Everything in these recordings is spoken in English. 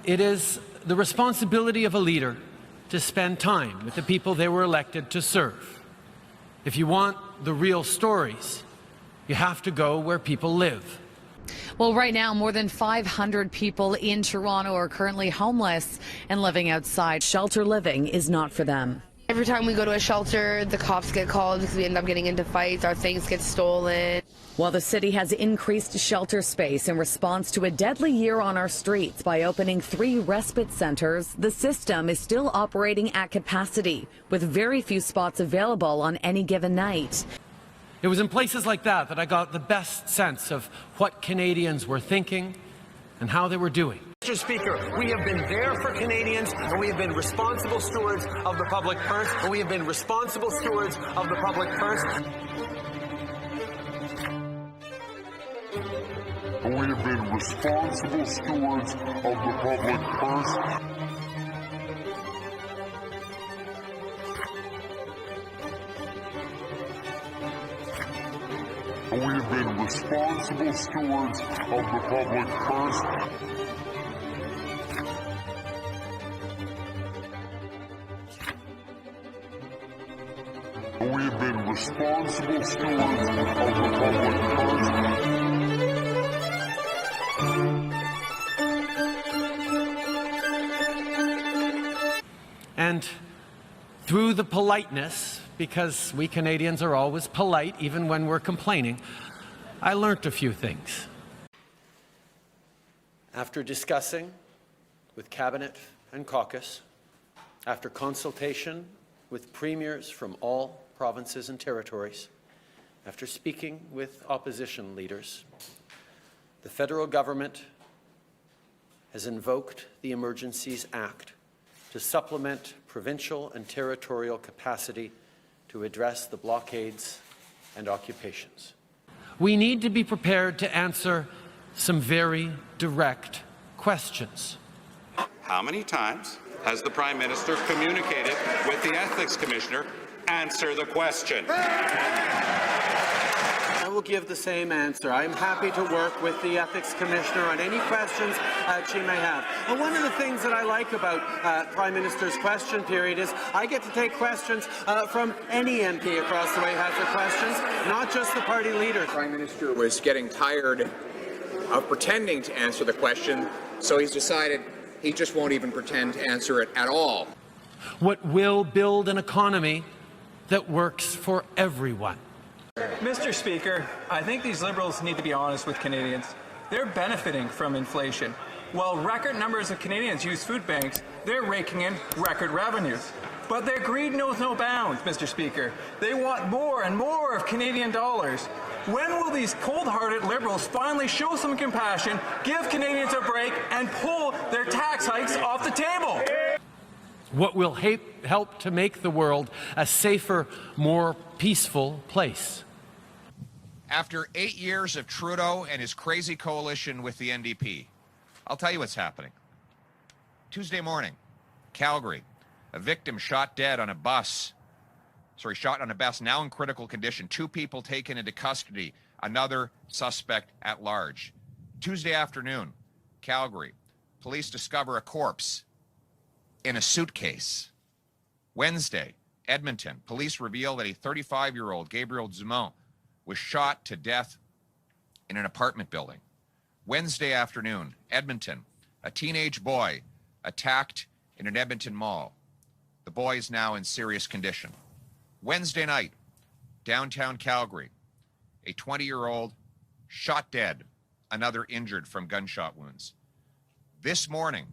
it is the responsibility of a leader to spend time with the people they were elected to serve. If you want the real stories, you have to go where people live. Well, right now, more than 500 people in Toronto are currently homeless and living outside. Shelter living is not for them. Every time we go to a shelter, the cops get called because we end up getting into fights, our things get stolen. While the city has increased shelter space in response to a deadly year on our streets by opening 3 respite centers, the system is still operating at capacity, with very few spots available on any given night. It was in places like that that I got the best sense of what Canadians were thinking and how they were doing. Mr. Speaker, we have been there for Canadians, and we have been responsible stewards of the public purse, and we have been responsible stewards of the public purse. And we have been responsible stewards of the public purse. And we have been responsible stewards of the public purse. And we have been responsible stewards of the public purse. And through the politeness, because we Canadians are always polite even when we're complaining, I learnt a few things. After discussing with Cabinet and caucus, after consultation with premiers from all provinces and territories, after speaking with opposition leaders, the federal government has invoked the Emergencies Act to supplement provincial and territorial capacity to address the blockades and occupations. We need to be prepared to answer some very direct questions. How many times has the Prime Minister communicated with the Ethics Commissioner? Answer the question. I will give the same answer. I'm happy to work with the Ethics Commissioner on any questions she may have. And one of the things that I like about Prime Minister's question period is I get to take questions from any MP across the way who has their questions, not just the party leaders. The Prime Minister was getting tired of pretending to answer the question, so he's decided he just won't even pretend to answer it at all. What will build an economy that works for everyone? Mr. Speaker, I think these Liberals need to be honest with Canadians. They're benefiting from inflation. While record numbers of Canadians use food banks, they're raking in record revenues. But their greed knows no bounds, Mr. Speaker. They want more and more of Canadian dollars. When will these cold-hearted Liberals finally show some compassion, give Canadians a break, and pull their tax hikes off the table? What will help to make the world a safer, more peaceful place? After 8 years of Trudeau and his crazy coalition with the NDP, I'll tell you what's happening. Tuesday morning, Calgary, a victim shot dead on a bus. Shot on a bus, now in critical condition. 2 people taken into custody, another suspect at large. Tuesday afternoon, Calgary, police discover a corpse in a suitcase. Wednesday, Edmonton, police reveal that a 35-year-old, Gabriel Dumont, was shot to death in an apartment building. Wednesday afternoon, Edmonton, a teenage boy attacked in an Edmonton mall. The boy is now in serious condition. Wednesday night, downtown Calgary, a 20-year-old shot dead, another injured from gunshot wounds. This morning,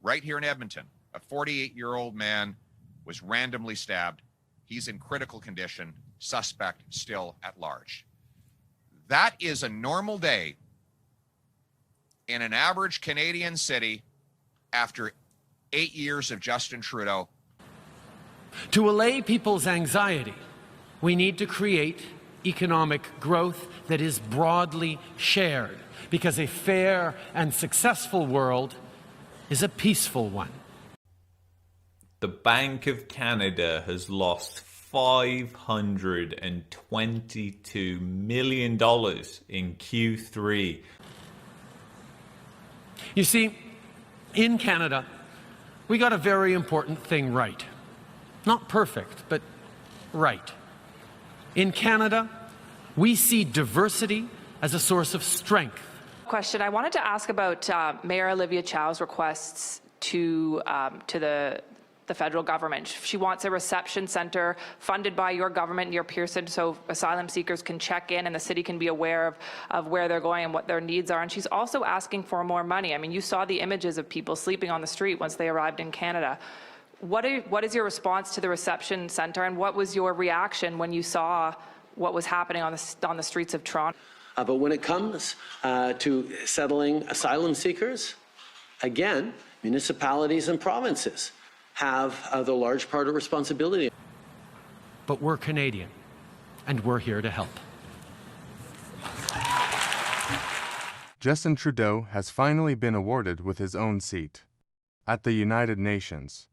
right here in Edmonton, a 48-year-old man was randomly stabbed. He's in critical condition, suspect still at large. That is a normal day in an average Canadian city after 8 years of Justin Trudeau. To allay people's anxiety, we need to create economic growth that is broadly shared, because a fair and successful world is a peaceful one. The Bank of Canada has lost $522 million in Q3. You see, In Canada, we got a very important thing right. Not perfect, but right. In Canada, we see diversity as a source of strength. Question. I wanted to ask about Mayor Olivia Chow's requests to the federal government. She wants a reception center funded by your government near Pearson so asylum seekers can check in and the city can be aware of where they're going and what their needs are. And she's also asking for more money. I mean, you saw the images of people sleeping on the street once they arrived in Canada. What is your response to the reception center, and what was your reaction when you saw what was happening on the streets of Toronto? But when it comes to settling asylum seekers, again, municipalities and provinces have the large part of responsibility. But we're Canadian, and we're here to help. Justin Trudeau has finally been awarded with his own seat at the United Nations.